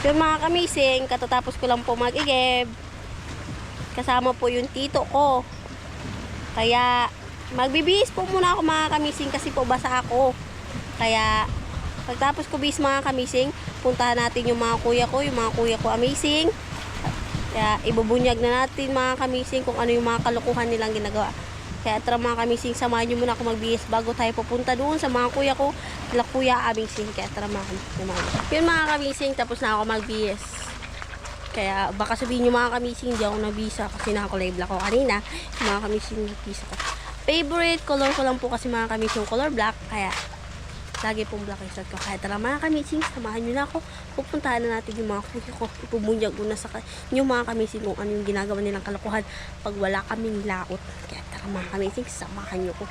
Yun mga kamising, katatapos ko lang po mag-igib. Kasama po yung tito ko. Kaya magbibihis po muna ako mga kamising kasi po basa ako. Kaya pagtapos ko bihis mga kamising, puntahan natin yung mga kuya ko amazing. Kaya ibubunyag na natin mga kamising kung ano yung mga kalokohan nilang ginagawa. Kaya tara mga kamising, samahan nyo muna ako magbihis bago tayo pupunta doon sa mga kuya ko. Kuya amazing. Kaya tara mga kamising. Yun mga kamising, tapos na ako magbihis. Kaya baka sabihin nyo mga kamising, hindi ako nabisa kasi naka-live ako kanina. Mga kamising, nabisa ko. Favorite color ko lang po kasi mga kamising color black. Kaya lagi pong black yung ko. Kaya tara mga kamising, samahan nyo na ako. Pupuntahan na natin yung mga kuya ko. Ipubunyag ko na sa yung mga kamising kung ano yung ginagawa nilang kalokohan pag wala kaming laot. Kaya tara mga kamising, samahan nyo ko.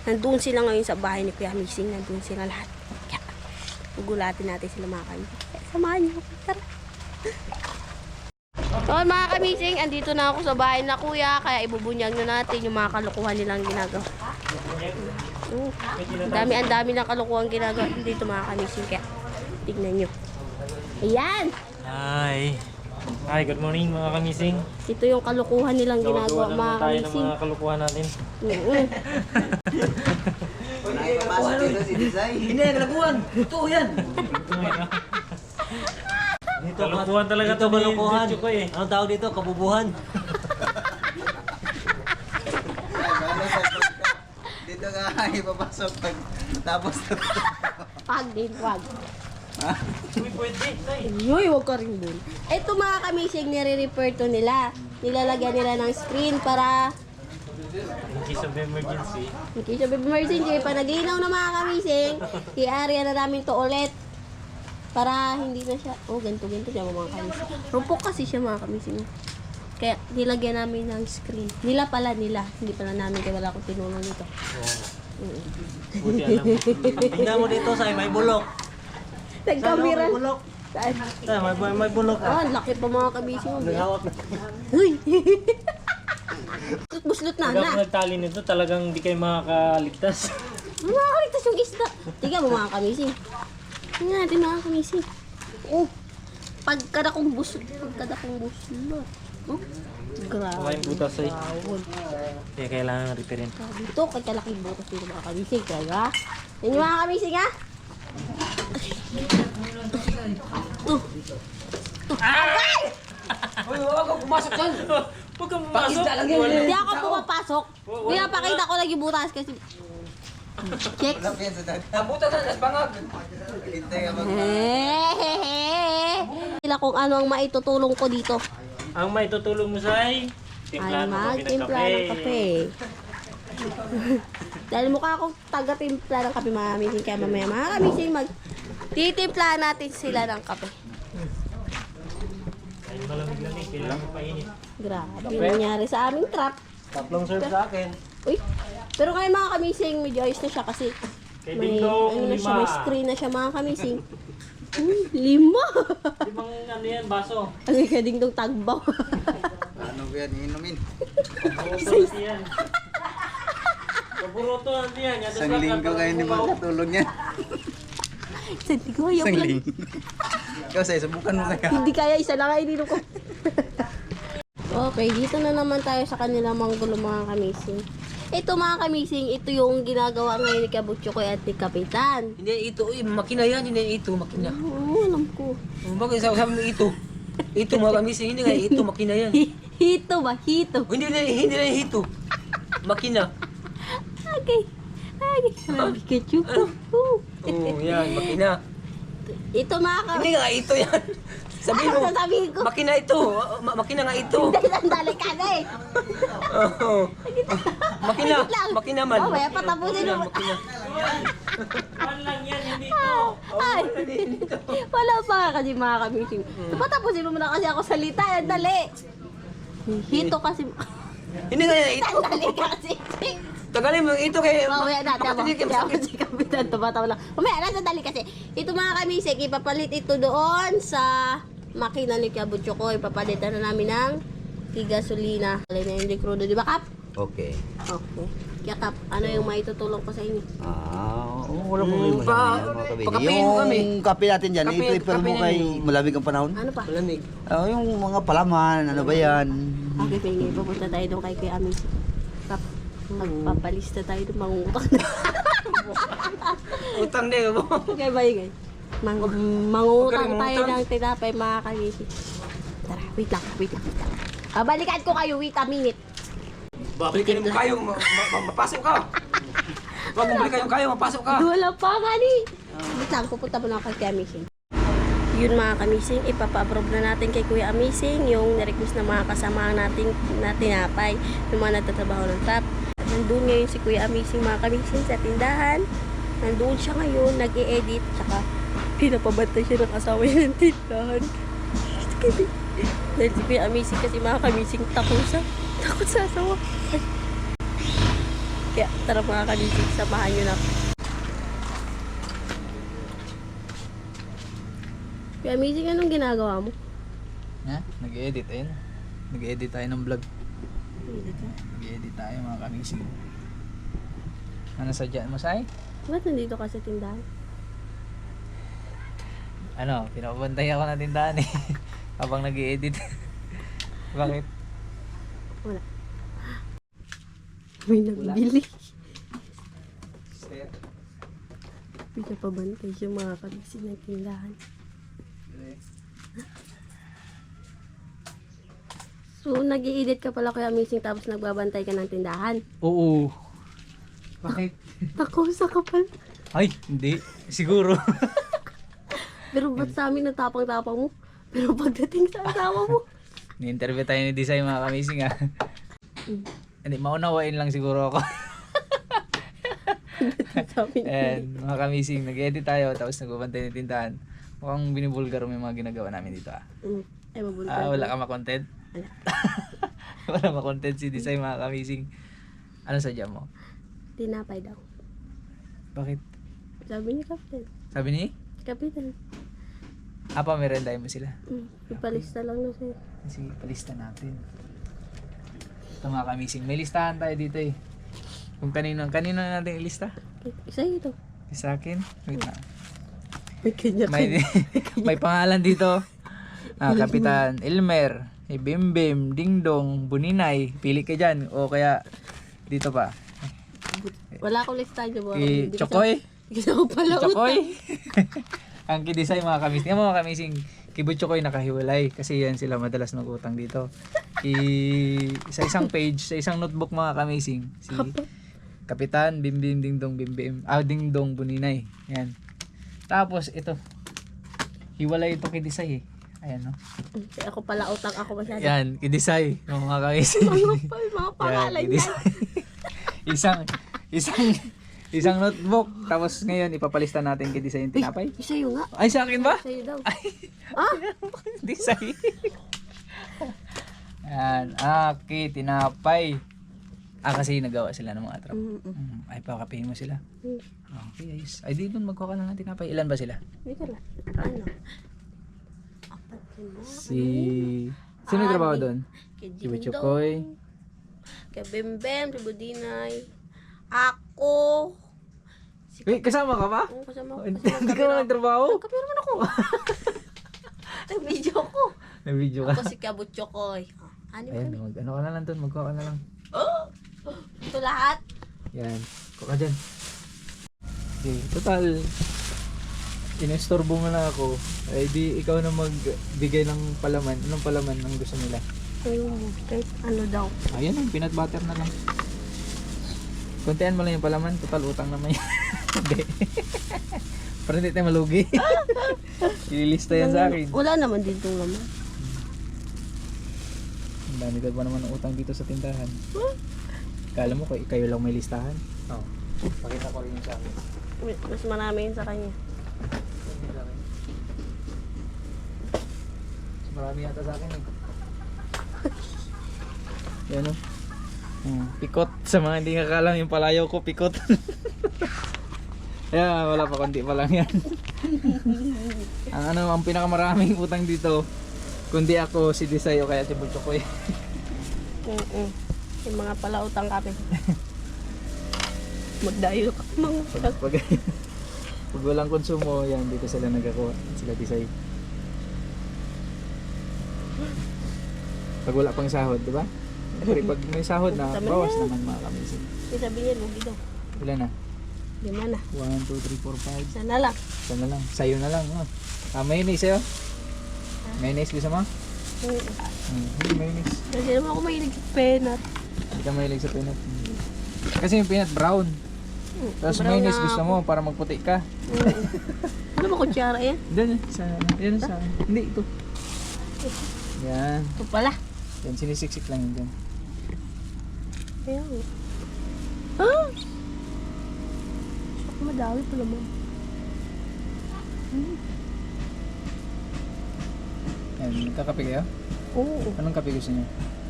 Nandun sila ngayon sa bahay ni Kuya Amazing. Nandun sila lahat. Kaya pagulatin natin sila mga kamising. Kaya samahan nyo ko. Tara. So mga kamising, andito na ako sa bahay na kuya. Kaya ibubunyag na natin yung mga kalokohan nilang ginagawa. Ang dami ng kalokohan ginagawa dito mga kamising. Kaya tignan nyo. Ayan! Hi, good morning mga kamising. Ito yung kalokohan nilang ginagawa mga kamising. Mga kalokohan natin. Hindi, kalakuhan. Totoo yan. Kalokohan talaga ito, kalokohan. Ko eh. Anong tawag dito? Kabubuhan. Dito ka ipapasok pag tapos na ito. Pag din, wag. Uy, pwede. Uy, wag ka rin dun. Ito mga kamising, nire-refer to nila. Nilalagyan nila ng screen para In case of emergency. in case of emergency, pa naglinaw na mga kamising, i-area na namin to ulit. Para hindi na siya, ganito siya mga kamising. Rumpok kasi siya mga kamising. Kaya nilagyan namin ng screen. Nila, hindi pala namin kaya wala akong tinulong nito. Buti alam mo. Tingnan mo dito sa may bulok. Nagkamera. May bulok. Saan? May bulok. Ang laki pa mga kamising. Naghawak na. Uy! Buslot na Pag na. ako nagtali nito, talagang hindi kayo makakaligtas. Makakaligtas yung isda. Tiga mo mga kamising. Tingnan natin mga kamising. Oh, pagkada kong buslot. Oh, grabe. Kumain butas ay. Bawon. Kaya kailangan referent. Dito, kagkalaking butas dito mga kamising. Kaya, yan yung mga kamising ha. Agay! Uy, huwag ka pumasok dyan. Huwag kang pumasok. Pakita lang yan. Hindi ako pumapasok. Pinapakita ko lang yung butas kasi. Check. Lapit yan sa dada. Nabutan na, nasbangag. Hintay ka mag... Sila kung ano ang maitutulong ko dito. Ang may tutulong mo sa ay Ay, timpla mo kami ng magtimpla kape. ng kape. Dahil mukha akong taga-timpla ng kape mga kamising. Kaya mamaya mga kamising titimpla natin sila ng kape. Ay, malamig-lamig. Kailangan painit. Grabe yung nangyari sa aming trap. Tatlong serve sa akin. Uy, pero ngayon mga kamising, medyo ayos na siya kasi Kay may, Dingdong, ano na siya, 5. may screen na siya mga kamising. 5! Limang ano yan, baso. Ang ikadingdong tagbaw. Ano ba yan? Inumin. Kaburoto yan. Kaburoto yan. Isang linggo kayo hindi makatulog niya. Hindi ko ayaw Isang lang. linggo. Ikaw sa'yo, subukan mo kaya. Hindi kaya, isa lang ay ininom ko. Okay, dito na naman tayo sa kanilang manggulo mga kamising. Ito mga kamising, ito yung ginagawa ngayon ni Kabutyo ko at ni Kapitan. Hindi ito, makina yan. Hindi ito, makina. Oo, alam ko. Bakit sabi mo ito? Ito mga kamising, hindi nga ito, makina yan. Hito ba? Hito. Hindi na ito. Makina. Okay. Grabe ka, Chuko. Oo, yan, makina. Ito mga Hindi nga ito yan. Sabihin mo, Ano sasabihin ko? makina ito. Makina nga ito. Sandali ka na eh. Oo. Makina. Wait lang. Makina man. Oh, may patapusin mo. Makina. One lang yan, hindi ito. Ay, wala pa kasi mga kamising. Patapusin mo muna kasi ako salita. Dali. Hito kasi. Hindi nga yan ito. Sandali kasi. Tagalin mo ito kay... Mamaya na, tama. Hindi kayo Kaya si Kapitan, tumatawa lang. Mamaya na, sandali kasi. Ito mga kamising, ipapalit ito doon sa makina ni Kabutyo ko. Ipapalitan na namin ng gasolina. Alay na yung dekrudo, di ba Kap? Okay. Okay. Kaya Kap, ano yung maitutulong ko sa inyo? Wala problema sa amin yan, mga kabady. pagkapein mo kami. Yung kape natin dyan, Kape- i-prepare kape mo na kay yung- malamig ang panahon. Ano pa? Malamig. Yung mga palaman, ano ba yan? Okay, pingi. Pupunta tayo doon kay Kuya Amis. Kap, magpapalista tayo doon, mangungutang na. Utang din mo. Okay ba yun? Mangungutang Huwag ka tayo mangutang. ng tinapay, mga kamisi. Tara, wait lang. Babalikan ko kayo, wait a minute. Balikan mo kayo, mapasok ka. Huwag mo balikan yung kayo, mapasok ka. Wala pa nga ni. Wait lang, pupunta muna kay Kuya Amazing. Yun mga kamising, ipapa-approve na natin kay Kuya Amazing yung nirequest ng mga kasama natin na tinapay, yung mga nagtatrabaho ng trap. Nandun ngayon si Kuya Amazing mga kamising sa tindahan. Nandun siya ngayon, nag-i-edit, tsaka pinapabantay siya ng asawa niya ng tindahan. Dahil si Kuya Amazing kasi mga kamising takot sa asawa. Kaya tara mga kamising, samahan nyo na ako. Kuya Amazing, anong ginagawa mo? Ha? Nag-edit, ayun. Nag-edit tayo ng vlog. Nag-edit tayo mga kamising. Ano sadyaan mo, Sai? Ba't nandito ka sa tindahan? Ano, pinapabantay ako ng tindahan eh. Habang nag-edit. Bakit? Wala. May nagbili. Pinapabantay siya mga kamising ng tindahan. So, nag-i-edit ka pala Kuya Amazing tapos nagbabantay ka ng tindahan. Oo. Bakit? Nakusa ka pala. Ay, hindi. Siguro. Pero ba't sa amin natapang-tapang mo? Pero pagdating sa asawa mo. Ni-interview tayo ni Desai mga kamising ah. Hindi, maunawain lang siguro ako. Sa amin. And mga kamising, nag-edit tayo tapos nagbabantay ng tindahan. Mukhang binibulgar mo yung mga ginagawa namin dito ah. Ay, mabulkan. Wala ka ma-content? Wala. Wala ma-content si Desai mga kamising. Ano sadya mo? Tinapay daw. Bakit? Sabi ni Captain. Sabi ni? Captain. Apa, merendahin mo sila? Ipalista lang na sa'yo. Sige, palista natin. Ito mga kamising. May listahan tayo dito eh. Kung kanino na natin ilista? Isa ito. Sa akin? Wait na. May kanya May, may pangalan dito. Kapitan Elmer, Bim, Dingdong, Buninay. Pili ka dyan. O kaya dito pa. Wala akong listahan niyo. Chokoy. Hindi ko pala Chokoy. Ang kidisay mga kamising. Yung mga kamising, Kibo Chokoy nakahiwalay. Kasi yan sila madalas mag-utang dito. Sa isang page, sa isang notebook mga kamising. Si Kapitan, Bim, Dingdong, Dingdong, Buninay. Yan. Tapos ito. Hiwalay ito kidisay eh. Ayan no. Ako pala utang ako masyado. Yan, kidisay. Yung mga kamising. Ano pa yung mga pangalan niya? Isang notebook. Tapos ngayon ipapalista natin kay Desai yung tinapay. Isa yun nga. Ay, sa akin ba? Sa'yo daw. Desai. Yan. Okay, tinapay. Kasi nagawa sila ng mga trap. Ay, pakapihin mo sila. Okay, ayos. Ay, di doon magkuha ka na ng tinapay. Ilan ba sila? Hindi ka lang. Ano? Apat sila. Sino yung trabaho doon? Kay Kibo Dingdong. Chokoy. Kay Bembem. Si Budinay. Ako. Wait, kasama ka ba? Ang kasama ko. Hindi ka na nagtrabaho? Nagkapira naman ako. Nag-video ko. Nag-video ka? Ako si Kabutchokoy. Ano Ayan, kami? ano ka na lang doon. Magkuha ka na lang. Ito lahat. Yan. Kuha ka dyan. Okay, total. Inestorbo mo na ako. Ay di ikaw na magbigay ng palaman. Anong palaman ang gusto nila? Ayun, kahit ano daw. Ayan yung peanut butter na lang. Kuntian mo lang yung palaman. Total utang naman yan. Hindi. Para hindi tayo malugi. Ililista yan sa akin. Wala naman din itong laman. Ang dami ba naman ng utang dito sa tindahan. Kala mo kayo lang may listahan? Oo. Pakita ko rin yung sa akin. Mas marami yun sa kanya. Mas marami yata sa akin eh. Yan o. Pikot. Sa mga hindi kakalam yung palayaw ko, pikot. Yan, wala pa, konti pa lang yan. ang pinakamaraming utang dito, kundi ako, si Desai o kaya si Butchokoy. Yung mga pala utang kami. Magdayo ka. Mga Pag walang konsumo, yan, dito sila nagkakuha. Sila Tisay. Pag wala pang sahod, di ba? Siyempre, pag may sahod na, Tama bawas na. naman mga kamising. Yung sabi niya, lugi daw. Ilan na? 5 na. 1, 2, 3, 4, 5. Sana lang. Sana lang. Sa'yo na lang. Oh. Mayonnaise sa'yo? Mayonnaise gusto mo? Mayonnaise. Kasi naman ako mahilig sa penat. Hindi ka mahilig sa peanut. Kasi yung peanut brown. Tapos Brown mayonnaise na gusto mo para magputi ka. Ano ba kutsara yan? Diyan sa yan sa hindi ito. Yan. Ito pala. Yan sinisiksik lang yun dyan. Ayan. Ah! Sok, madami pala mo. Yan, nagkakape kayo? Oo. Anong kape gusto niyo?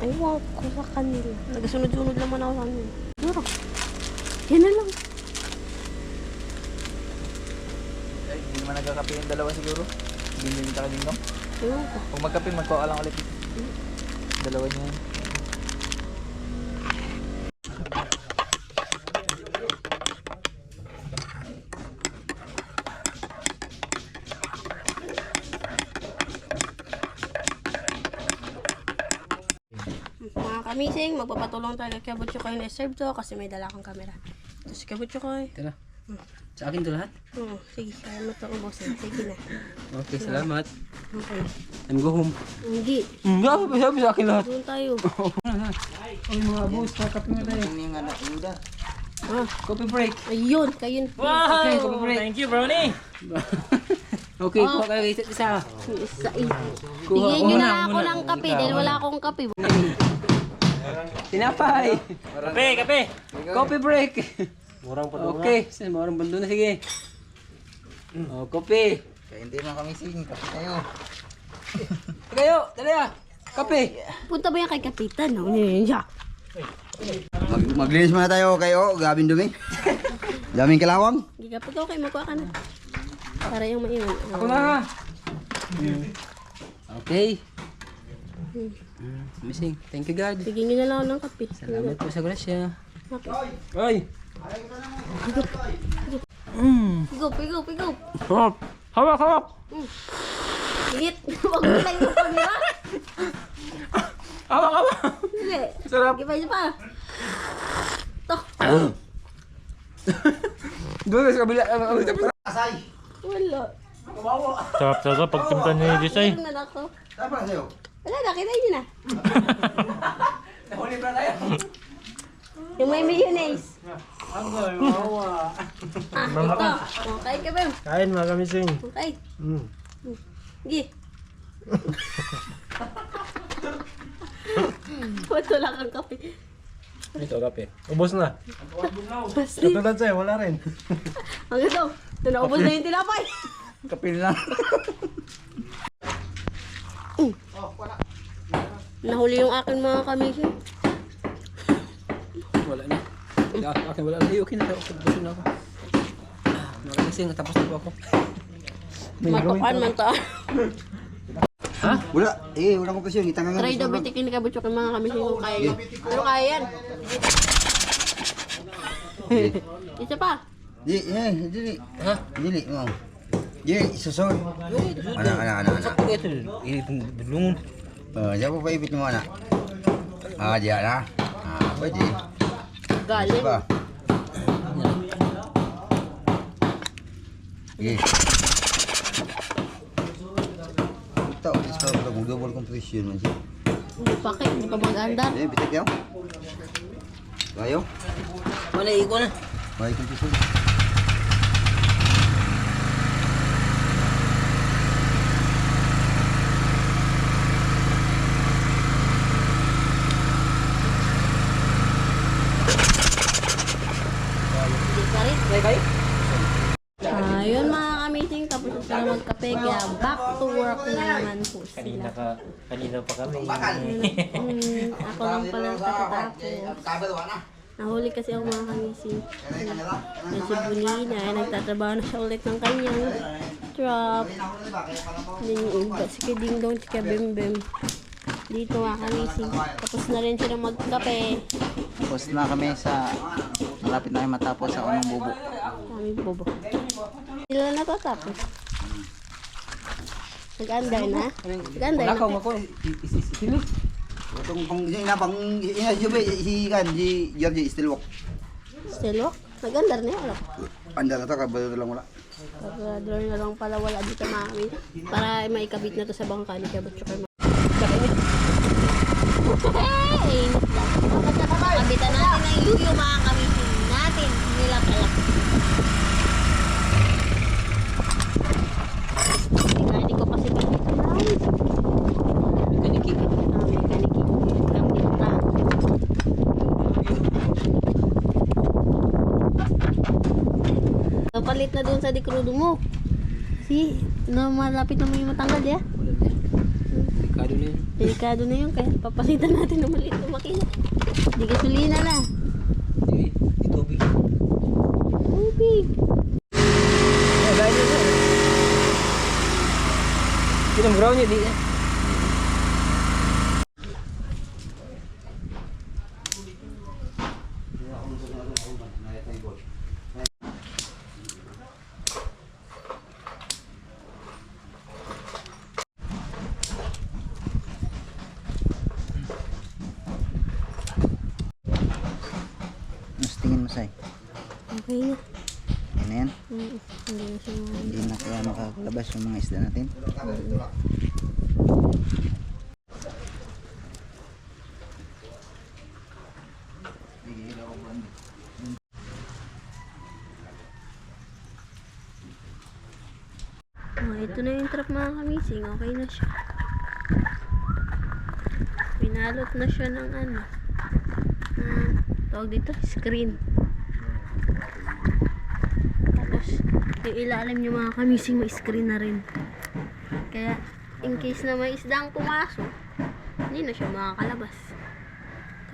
Ayaw ko sa kanila. Nagasunod-sunod naman ako sa kanila. Pero, yan na lang. Ay, hindi naman nagkakape yung dalawa siguro. Hindi ka dingdong. Ayaw ko. Kung magkape, magkuha lang ulit. Dalawa niya. Mga kamising, magpapatulong tayo kay Kabutso Koy na serve to kasi may dala kang camera. Ito si Kabutso Koy. Tara. Sa akin to lahat? Oo, sige, kaya mo ito ubusin. Sige na. Okay, salamat. Okay. I'm go home. Hindi, Sabi sa akin lahat. doon tayo. Ay mga boss, kakape na tayo. Ini nga na ayuda. Ah, Coffee break. ayun, kayo. Wow! Okay, coffee break. Thank you, brownie! Okay, kuha kayo isa't isa. Isa eh. Kuha Bigyan ko nyo na, na ako ng kape dahil wala akong kape. Tinapay. Kape, kape! Coffee break. Murang pa Okay, marang bando na sige. Oh, coffee. Kaya hindi mga kamising, kapit tayo. Kayo, dali ah. Kape. Punta ba yan kay Kapitan? No? Yan siya. Maglinis muna tayo kayo, gabing dumi. Daming kalawang. Gigapit ako kayo, magkuha ka na. Para yung maiwan. Ako na. Okay. Missing. Thank you God. Bigyan nyo na lang ako ng kape. Salamat po sa grasya. Okay. Ay. Pigop, pigop, pigop. Hawak. Hawak, hawak. Higit. Huwag mo lang yung camera. Hawak, hawak. Hindi. Sarap. Iba isa pa. Ito. Doon sa kabila. Wala. Sarap talaga pagtimpla ni Desay. Meron na ako. Tama na sa'yo. Wala na, kita nyo na. Nahuli pa tayo. Yung may mayonnaise. Ah, ito. Okay ka ba? Kain mga kamising. Okay. Sige. Wato lang ang kape. Ito, kape. Ubos na. Basti. Katulad sa'yo, wala rin. Ang ito. Ito na ubos na yung tinapay. Kapil lang. Nahuli yung akin mga kamising. Wala na. Akin wala na. Ay, okay na tayo. Busog na ako. Nakakasing, tapos na po ako. Matukan man to. Wala. Wala kong pasyon. Itangan nga. Try daw bitikin ni Kabutso kay mga kamising kung kaya nyo. Pero kaya yan. Isa pa. Dili. Ha? Dili, mo. Dili, susod. Ana. Ito, bulungon. Diyan po pa ibit mo, anak. Diyan na. Pwede. Galing. Diba? Sige. Ito, isa pa kung double compression man siya. Hindi pa kayo, hindi pa mag-andar. Bitik yaw. Kayo? Wala, iko na. Baik compression. Hindi ka rin. Bye-bye. Ayun mga kamising, tapos na sila magkape, kaya back to work na naman po sila. Kanina pa kami. Ako lang pala katatapos. Nahuli kasi ako mga kamising. Yan si Bunina, ay nagtatrabaho na siya ulit ng kanyang truck. Then yung iba, si Kiding Dong, si Kabembem. Dito mga kamising. Tapos na rin sila magkape. Tapos na kami sa malapit na kami matapos sa unang bubo. Kami bobo. Sila na to tapos. Nag-under na? Nag-under na? Ako, sili. Kung inabang si kan si Georgie still walk. Still walk? Nag-under na yun. Anda na to kabalo lang wala. Pag-door na lang pala wala dito mami. Para maikabit na to sa bangka ni Kabot Chukar. Hey! Kabitan natin ang yuyo mga kamitin natin. Nila pala. Hindi ko kasi kabitan na. Kaniki. Mekaniki. Kampita. Napalit na doon sa dikrudo mo. Si, na malapit na mo yung matanggal ya. Delikado na yun. Delikado na yun, kaya papalitan natin ng maliit na makina. Di gasolina na. Di tubig. Tubig. Kinamgraw niya, di eh. Mas tingin mo say. Okay na. Yan na yan. Hindi na siya mga... Hindi na kaya makakalabas yung mga isda natin. Ito na yung trap mga kamising. Okay na siya. Pinalot na siya ng ano. Tawag dito, screen. Tapos, yung ilalim yung mga kamising may screen na rin. Kaya, in case na may isdang pumasok, hindi na siya makakalabas.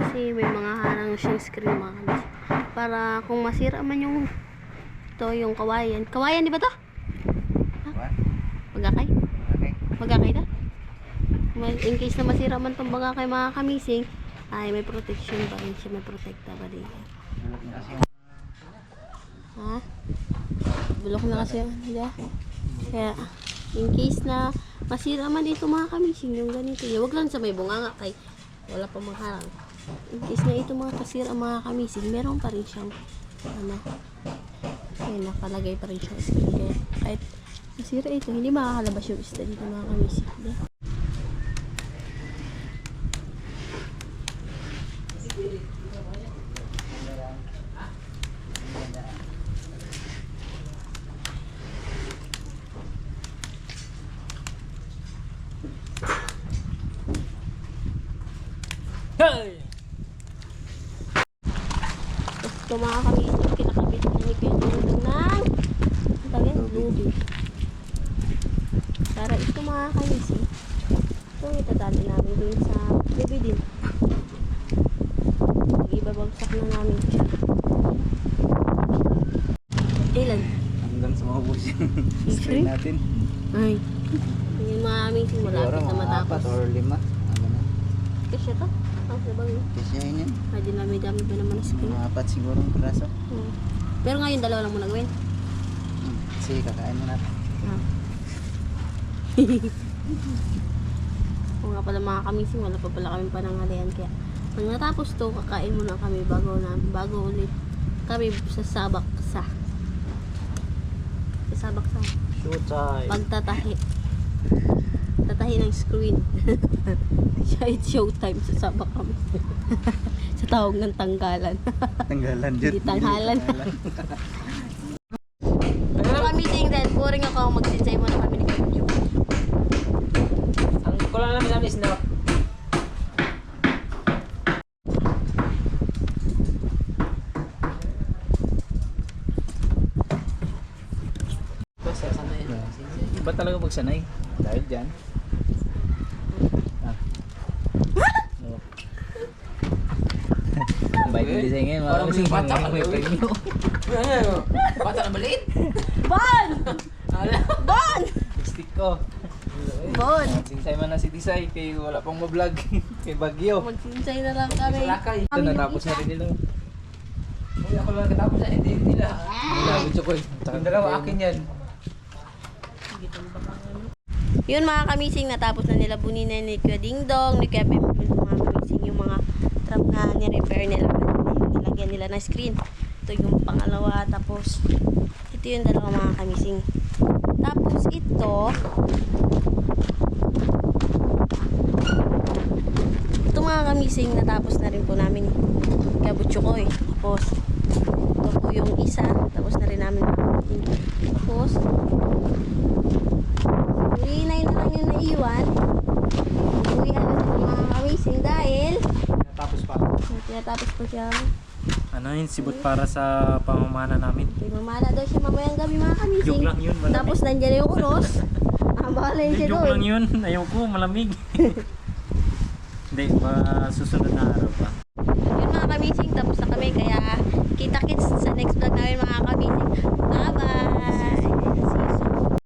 Kasi may mga harang siyang screen mga kamising. Para kung masira man yung yung kawayan. Kawayan, di ba to? Magakay? Okay. Magakay na? In case na masira man itong bagakay mga kamising, ay may protection pa rin siya, may protekta pa rin. Ha? Bulok na kasi yun, di ba? Kaya, in case na masira man dito mga kamising, yung ganito, huwag lang sa may bunganga kay wala pa mangharang. In case na ito mga kasira mga kamising, meron pa rin siyang ano, ayun, nakalagay pa rin siyang screen. Kaya kahit masira ito, hindi makakalabas yung isda dito mga kamising. Di ba? Hey! Ito mga kamising, kinakabit na ni Pedro ng tagay, lubi. Para ito mga kamising, itong itatali namin dun sa lubi din. Ibabagsak na namin siya. Ilan? Hanggang sa maubos yung screen natin. Ay, yung mga kamising malapit na matapos. 4 or 5. Ano na? Kasi ito? Ang sabang yun. Kasi yun yun. Ay, dami pa naman ang screen. Mga 4 siguro ang piraso. Pero ngayon, dalawa lang muna gawin. Sige, kakain mo natin. Kung nga pala mga kamising, wala pa pala kami pananghalian. Kaya, pag natapos to, kakain muna kami bago ulit kami sa Sabaksa. Sa Sabaksa. Showtime! Pagtatahi. Tatahi ng screen. It's showtime sa Sabak kami. Sa tawag ng tanggalan. Tanggalan dyan. Hindi tanghalan. Mga kamising dahil boring ako, magsinsay muna kami ni Kabutyo. Ang kulang namin is na Iba talaga pagsanay. Dahil dyan. Ang bait ng design ngayon. Parang Mga bata ka, may gawin. premyo. Bata na maliit. Ban! Ban! Stick ko. ibon. Sinsay man na si Tisay, kay wala pang ma-vlog. Kay Bagyo. Magsinsay na lang kami. Ito, natapos na rin nila. Uy, ako lang natapos na, hindi nila. Wala, bitso ko eh. Yung dalawa, akin yan. Yun mga kamising, natapos na nila bunin na ni Kuya Ding Dong, ni Kuya Pempel, mga kamising, yung mga trap na ni-repair nila. Nilagyan nila ng screen. Ito yung pangalawa, tapos ito yung dalawa mga kamising. Tapos ito mga kamising, natapos na rin po namin kabutso ko eh. Tapos ito po yung isa, tapos na rin namin tapos ulinay na lang yung naiwan. Uwihan na ito mga kamising dahil Natapos pa. tinatapos po siya. Ano yun, sibot para sa pamamana namin. May mamala daw siya mamayang gabi mga kamising. Joke lang yun, malamig. Tapos nandyan yung unos. Bahala yun Hindi, siya joke doon. lang yun. Ayoko, malamig. Hindi, susunod na araw pa. Yun mga kamising, tapos na kami. Kaya kita-kits sa next vlog namin mga kamising. Bye-bye!